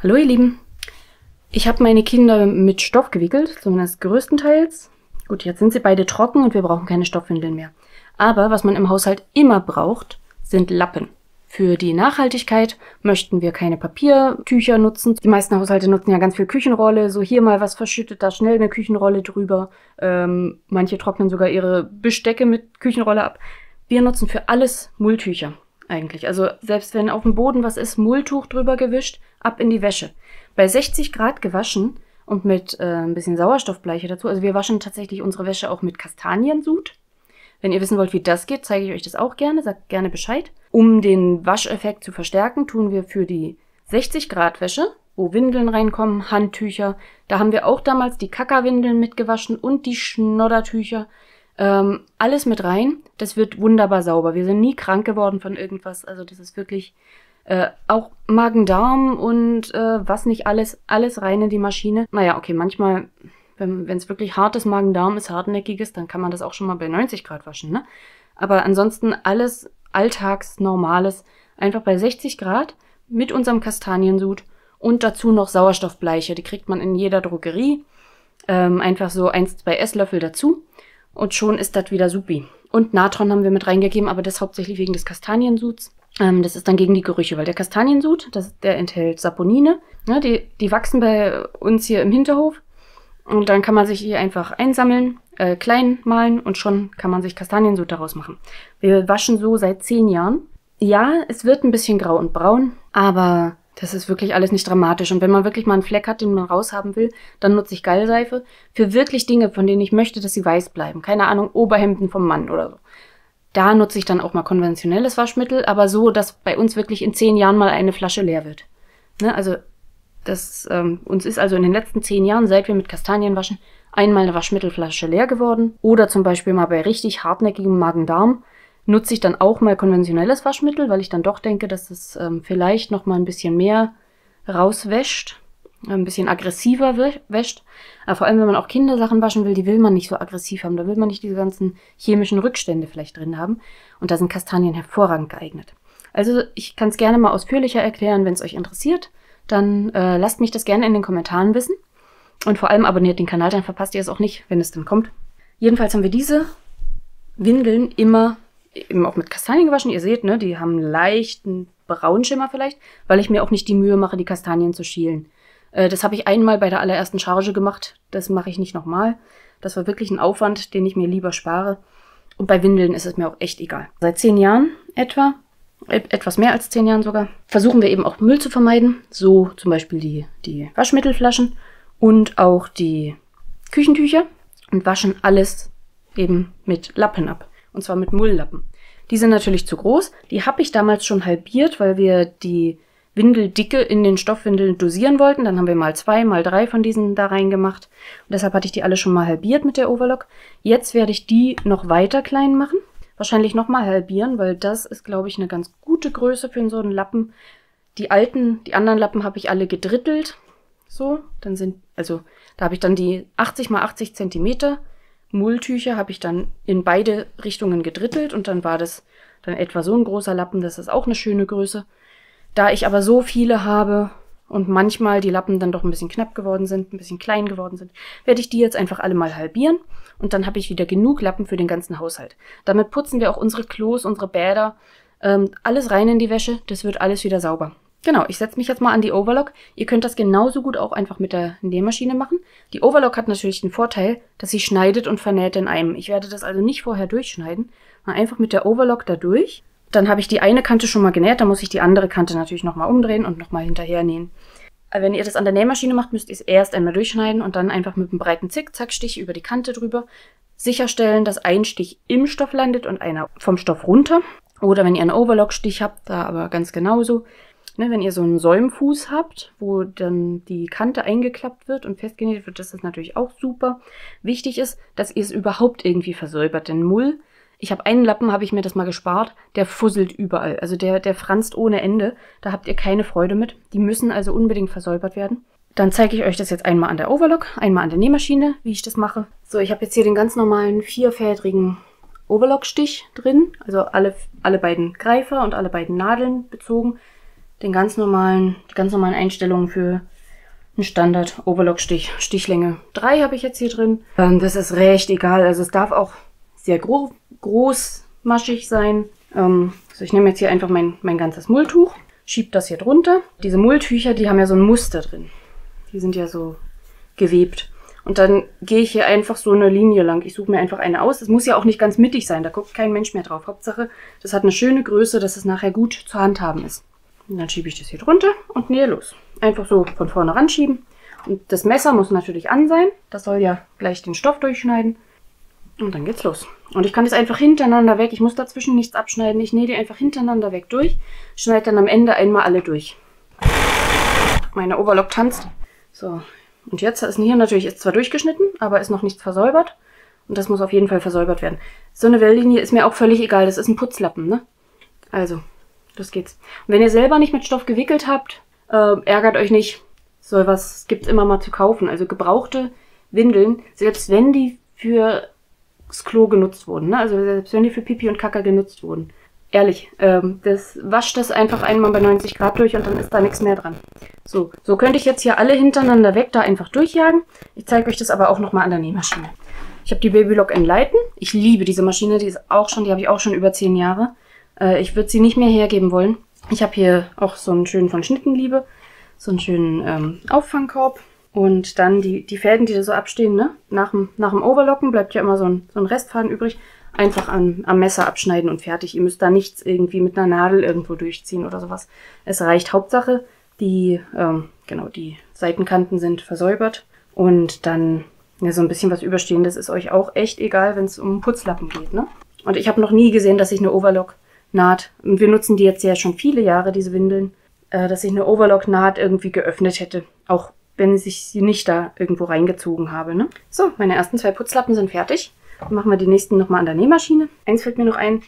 Hallo ihr Lieben, ich habe meine Kinder mit Stoff gewickelt, zumindest größtenteils. Gut, jetzt sind sie beide trocken und wir brauchen keine Stoffwindeln mehr. Aber was man im Haushalt immer braucht, sind Lappen. Für die Nachhaltigkeit möchten wir keine Papiertücher nutzen. Die meisten Haushalte nutzen ja ganz viel Küchenrolle, so hier mal was verschüttet, da schnell eine Küchenrolle drüber. Manche trocknen sogar ihre Bestecke mit Küchenrolle ab. Wir nutzen für alles Mulltücher eigentlich. Also selbst wenn auf dem Boden was ist, Mulltuch drüber gewischt, ab in die Wäsche. Bei 60 Grad gewaschen und mit ein bisschen Sauerstoffbleiche dazu. Also wir waschen tatsächlich unsere Wäsche auch mit Kastaniensud. Wenn ihr wissen wollt, wie das geht, zeige ich euch das auch gerne. Sagt gerne Bescheid. Um den Wascheffekt zu verstärken, tun wir für die 60 Grad Wäsche, wo Windeln reinkommen, Handtücher. Da haben wir auch damals die Kaka-Windeln mitgewaschen und die Schnoddertücher. Alles mit rein. Das wird wunderbar sauber. Wir sind nie krank geworden von irgendwas. Also das ist wirklich auch Magen-Darm und was nicht alles rein in die Maschine. Naja, okay, manchmal, wenn es wirklich hartes Magen-Darm ist, hartnäckiges, dann kann man das auch schon mal bei 90 Grad waschen, ne? Aber ansonsten alles Alltagsnormales, einfach bei 60 Grad mit unserem Kastaniensud und dazu noch Sauerstoffbleiche. Die kriegt man in jeder Drogerie. Einfach so 1-2 Esslöffel dazu. Und schon ist das wieder supi. Und Natron haben wir mit reingegeben, aber das hauptsächlich wegen des Kastaniensuds. Das ist dann gegen die Gerüche, weil der Kastaniensud, der enthält Saponine. Ne, die wachsen bei uns hier im Hinterhof. Und dann kann man sich hier einfach einsammeln, klein malen und schon kann man sich Kastaniensud daraus machen. Wir waschen so seit 10 Jahren. Ja, es wird ein bisschen grau und braun, aber das ist wirklich alles nicht dramatisch. Und wenn man wirklich mal einen Fleck hat, den man raushaben will, dann nutze ich Gallseife für wirklich Dinge, von denen ich möchte, dass sie weiß bleiben. Keine Ahnung, Oberhemden vom Mann oder so. Da nutze ich dann auch mal konventionelles Waschmittel, aber so, dass bei uns wirklich in 10 Jahren mal eine Flasche leer wird. Ne? Also uns ist also in den letzten 10 Jahren, seit wir mit Kastanien waschen, einmal eine Waschmittelflasche leer geworden. Oder zum Beispiel mal bei richtig hartnäckigem Magen-Darm nutze ich dann auch mal konventionelles Waschmittel, weil ich dann doch denke, dass es vielleicht noch mal ein bisschen mehr rauswäscht, ein bisschen aggressiver wäscht. Aber vor allem, wenn man auch Kindersachen waschen will, die will man nicht so aggressiv haben. Da will man nicht diese ganzen chemischen Rückstände vielleicht drin haben. Und da sind Kastanien hervorragend geeignet. Also ich kann es gerne mal ausführlicher erklären, wenn es euch interessiert. Dann lasst mich das gerne in den Kommentaren wissen. Und vor allem abonniert den Kanal, dann verpasst ihr es auch nicht, wenn es dann kommt. Jedenfalls haben wir diese Windeln immer eben auch mit Kastanien gewaschen. Ihr seht, ne, die haben einen leichten Braunschimmer vielleicht, weil ich mir auch nicht die Mühe mache, die Kastanien zu schälen. Das habe ich einmal bei der allerersten Charge gemacht. Das mache ich nicht nochmal. Das war wirklich ein Aufwand, den ich mir lieber spare. Und bei Windeln ist es mir auch echt egal. Seit 10 Jahren etwas mehr als 10 Jahren sogar, versuchen wir eben auch Müll zu vermeiden. So zum Beispiel die Waschmittelflaschen und auch die Küchentücher und waschen alles eben mit Lappen ab. Und zwar mit Mulllappen. Die sind natürlich zu groß. Die habe ich damals schon halbiert, weil wir die Windeldicke in den Stoffwindeln dosieren wollten. Dann haben wir mal 2, mal 3 von diesen da reingemacht. Und deshalb hatte ich die alle schon mal halbiert mit der Overlock. Jetzt werde ich die noch weiter klein machen. Wahrscheinlich noch mal halbieren, weil das ist, glaube ich, eine ganz gute Größe für so einen Lappen. Die anderen Lappen habe ich alle gedrittelt. So, da habe ich dann die 80 x 80 Zentimeter Mulltücher habe ich dann in beide Richtungen gedrittelt und dann war das dann etwa so ein großer Lappen. Das ist auch eine schöne Größe. Da ich aber so viele habe und manchmal die Lappen dann doch ein bisschen knapp geworden sind, ein bisschen klein geworden sind, werde ich die jetzt einfach alle mal halbieren und dann habe ich wieder genug Lappen für den ganzen Haushalt. Damit putzen wir auch unsere Klos, unsere Bäder, alles rein in die Wäsche. Das wird alles wieder sauber. Genau, ich setze mich jetzt mal an die Overlock. Ihr könnt das genauso gut auch einfach mit der Nähmaschine machen. Die Overlock hat natürlich den Vorteil, dass sie schneidet und vernäht in einem. Ich werde das also nicht vorher durchschneiden, sondern einfach mit der Overlock da durch. Dann habe ich die eine Kante schon mal genäht, dann muss ich die andere Kante natürlich nochmal umdrehen und nochmal hinterher nähen. Wenn ihr das an der Nähmaschine macht, müsst ihr es erst einmal durchschneiden und dann einfach mit einem breiten Zickzackstich über die Kante drüber sicherstellen, dass ein Stich im Stoff landet und einer vom Stoff runter. Oder wenn ihr einen Overlock-Stich habt, da aber ganz genauso. Ne, wenn ihr so einen Säumfuß habt, wo dann die Kante eingeklappt wird und festgenäht wird, das ist natürlich auch super. Wichtig ist, dass ihr es überhaupt irgendwie versäubert. Denn Mull, ich habe einen Lappen, habe ich mir das mal gespart, der fusselt überall. Also der franzt ohne Ende. Da habt ihr keine Freude mit. Die müssen also unbedingt versäubert werden. Dann zeige ich euch das jetzt einmal an der Overlock, einmal an der Nähmaschine, wie ich das mache. So, ich habe jetzt hier den ganz normalen 4-fädrigen Overlock-Stich drin. Also alle beiden Greifer und alle beiden Nadeln bezogen. die ganz normalen Einstellungen für einen Standard-Overlock-Stich. Stichlänge 3 habe ich jetzt hier drin. Das ist recht egal. Also es darf auch sehr großmaschig sein. Also ich nehme jetzt hier einfach mein ganzes Mulltuch, schiebe das hier drunter. Diese Mulltücher, die haben ja so ein Muster drin. Die sind ja so gewebt. Und dann gehe ich hier einfach so eine Linie lang. Ich suche mir einfach eine aus. Es muss ja auch nicht ganz mittig sein, da guckt kein Mensch mehr drauf. Hauptsache, das hat eine schöne Größe, dass es nachher gut zu handhaben ist. Und dann schiebe ich das hier drunter und nähe los. Einfach so von vorne ranschieben. Und das Messer muss natürlich an sein. Das soll ja gleich den Stoff durchschneiden. Und dann geht's los. Und ich kann das einfach hintereinander weg. Ich muss dazwischen nichts abschneiden. Ich nähe die einfach hintereinander weg durch. Schneide dann am Ende einmal alle durch. Meine Overlock tanzt. So. Und jetzt ist hier natürlich, ist zwar durchgeschnitten, aber ist noch nichts versäubert. Und das muss auf jeden Fall versäubert werden. So eine Welllinie ist mir auch völlig egal. Das ist ein Putzlappen, ne? Also, los geht's. Und wenn ihr selber nicht mit Stoff gewickelt habt, ärgert euch nicht. Sowas gibt's immer mal zu kaufen. Also gebrauchte Windeln, selbst wenn die fürs Klo genutzt wurden, ne? Also selbst wenn die für Pipi und Kaka genutzt wurden. Ehrlich, das wascht das einfach einmal bei 90 Grad durch und dann ist da nichts mehr dran. So könnte ich jetzt hier alle hintereinander weg da einfach durchjagen. Ich zeige euch das aber auch nochmal an der Nähmaschine. Ich habe die Babylock Enlighten. Ich liebe diese Maschine, die habe ich auch schon über 10 Jahre. Ich würde sie nicht mehr hergeben wollen. Ich habe hier auch so einen schönen von Schnittenliebe, so einen schönen Auffangkorb. Und dann die Fäden, die da so abstehen, ne? Nach dem Overlocken bleibt ja immer so ein Restfaden übrig. Einfach am Messer abschneiden und fertig. Ihr müsst da nichts irgendwie mit einer Nadel irgendwo durchziehen oder sowas. Es reicht. Hauptsache, die Seitenkanten sind versäubert. Und dann ja, so ein bisschen was Überstehendes ist euch auch echt egal, wenn es um Putzlappen geht, ne? Und ich habe noch nie gesehen, dass ich eine Overlock-Naht, und wir nutzen die jetzt ja schon viele Jahre, diese Windeln, dass ich eine Overlock-Naht irgendwie geöffnet hätte. Auch wenn ich sie nicht da irgendwo reingezogen habe, ne? So, meine ersten 2 Putzlappen sind fertig. Dann machen wir die nächsten nochmal an der Nähmaschine. Eins fällt mir noch ein,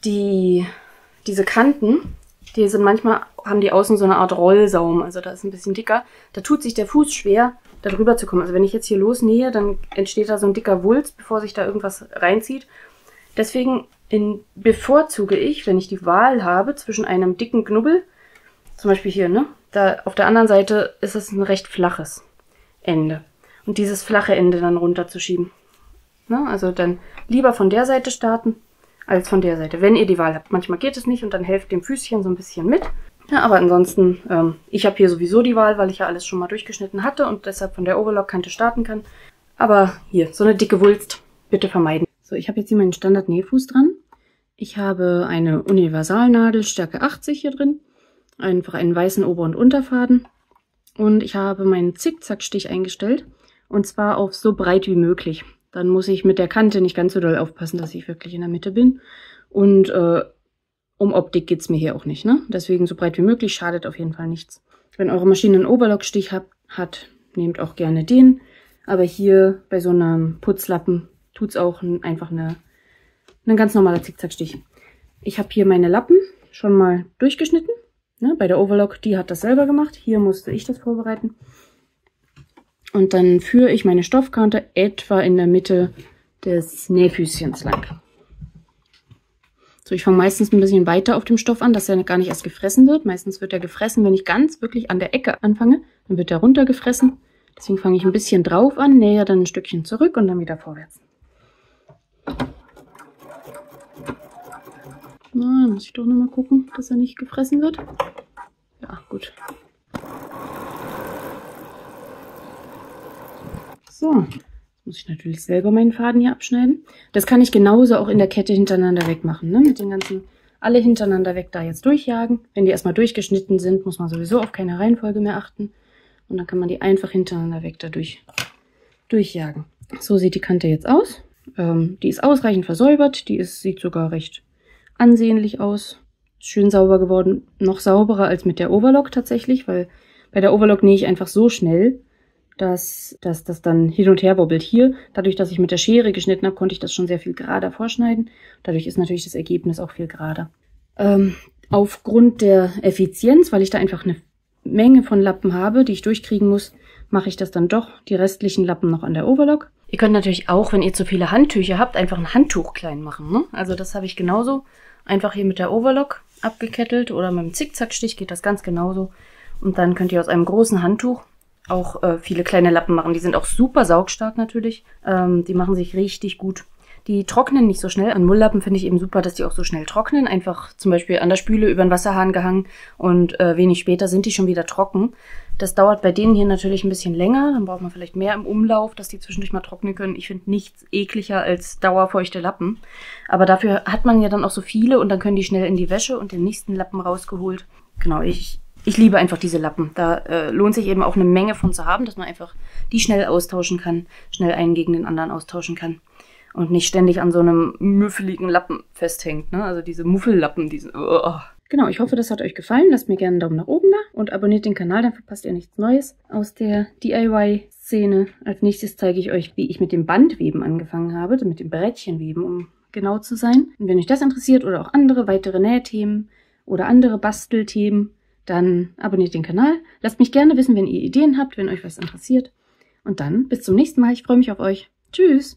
diese Kanten, die sind manchmal, haben die außen so eine Art Rollsaum, also da ist ein bisschen dicker. Da tut sich der Fuß schwer, da drüber zu kommen. Also wenn ich jetzt hier losnähe, dann entsteht da so ein dicker Wulst, bevor sich da irgendwas reinzieht. Deswegen bevorzuge ich, wenn ich die Wahl habe, zwischen einem dicken Knubbel, zum Beispiel hier, ne? Da auf der anderen Seite ist es ein recht flaches Ende. Und dieses flache Ende dann runterzuschieben. Ne? Also dann lieber von der Seite starten, als von der Seite, wenn ihr die Wahl habt. Manchmal geht es nicht und dann helft dem Füßchen so ein bisschen mit. Ja, aber ansonsten, ich habe hier sowieso die Wahl, weil ich ja alles schon mal durchgeschnitten hatte und deshalb von der Overlock-Kante starten kann. Aber hier, so eine dicke Wulst bitte vermeiden. So, ich habe jetzt hier meinen Standard-Nähfuß dran. Ich habe eine Universalnadel Stärke 80 hier drin. Einfach einen weißen Ober- und Unterfaden. Und ich habe meinen Zickzackstich eingestellt. Und zwar auf so breit wie möglich. Dann muss ich mit der Kante nicht ganz so doll aufpassen, dass ich wirklich in der Mitte bin. Und um Optik geht's mir hier auch nicht, ne? Deswegen so breit wie möglich, schadet auf jeden Fall nichts. Wenn eure Maschine einen Overlockstich hat, nehmt auch gerne den. Aber hier bei so einem Putzlappen tut's auch einfach ein ganz normaler Zickzackstich. Ich habe hier meine Lappen schon mal durchgeschnitten. Ne? Bei der Overlock, die hat das selber gemacht. Hier musste ich das vorbereiten. Und dann führe ich meine Stoffkante etwa in der Mitte des Nähfüßchens lang. So, ich fange meistens ein bisschen weiter auf dem Stoff an, dass er gar nicht erst gefressen wird. Meistens wird er gefressen, wenn ich ganz wirklich an der Ecke anfange. Dann wird er runtergefressen. Deswegen fange ich ein bisschen drauf an, nähe dann ein Stückchen zurück und dann wieder vorwärts. Na, muss ich doch nochmal gucken, dass er nicht gefressen wird. Ja, gut. So, jetzt muss ich natürlich selber meinen Faden hier abschneiden. Das kann ich genauso auch in der Kette hintereinander wegmachen, ne? Mit den ganzen, alle hintereinander weg da jetzt durchjagen. Wenn die erstmal durchgeschnitten sind, muss man sowieso auf keine Reihenfolge mehr achten. Und dann kann man die einfach hintereinander weg da durchjagen. So sieht die Kante jetzt aus. Die ist ausreichend versäubert. Sieht sogar recht ansehnlich aus. Ist schön sauber geworden. Noch sauberer als mit der Overlock tatsächlich, weil bei der Overlock nähe ich einfach so schnell, dass das dann hin und her wobbelt. Hier, dadurch, dass ich mit der Schere geschnitten habe, konnte ich das schon sehr viel gerader vorschneiden. Dadurch ist natürlich das Ergebnis auch viel gerader. Aufgrund der Effizienz, weil ich da einfach eine Menge von Lappen habe, die ich durchkriegen muss, mache ich das dann doch, die restlichen Lappen noch an der Overlock. Ihr könnt natürlich auch, wenn ihr zu viele Handtücher habt, einfach ein Handtuch klein machen, ne? Also das habe ich genauso Einfach hier mit der Overlock abgekettelt oder mit dem Zickzackstich geht das ganz genauso. Und dann könnt ihr aus einem großen Handtuch auch viele kleine Lappen machen. Die sind auch super saugstark natürlich. Die machen sich richtig gut. Die trocknen nicht so schnell. An Mulllappen finde ich eben super, dass die auch so schnell trocknen. Einfach zum Beispiel an der Spüle über den Wasserhahn gehangen und wenig später sind die schon wieder trocken. Das dauert bei denen hier natürlich ein bisschen länger. Dann braucht man vielleicht mehr im Umlauf, dass die zwischendurch mal trocknen können. Ich finde nichts ekliger als dauerfeuchte Lappen. Aber dafür hat man ja dann auch so viele und dann können die schnell in die Wäsche und den nächsten Lappen rausgeholt. Genau, ich liebe einfach diese Lappen. Da lohnt sich eben auch eine Menge von zu haben, dass man einfach die schnell austauschen kann, schnell einen gegen den anderen austauschen kann. Und nicht ständig an so einem müffeligen Lappen festhängt, ne? Also diese Muffellappen, diese... Oh. Genau, ich hoffe, das hat euch gefallen. Lasst mir gerne einen Daumen nach oben da und abonniert den Kanal, dann verpasst ihr nichts Neues aus der DIY-Szene. Als nächstes zeige ich euch, wie ich mit dem Bandweben angefangen habe, mit dem Brettchenweben, um genau zu sein. Und wenn euch das interessiert oder auch andere weitere Nähthemen oder andere Bastelthemen, dann abonniert den Kanal. Lasst mich gerne wissen, wenn ihr Ideen habt, wenn euch was interessiert. Und dann bis zum nächsten Mal. Ich freue mich auf euch. Tschüss!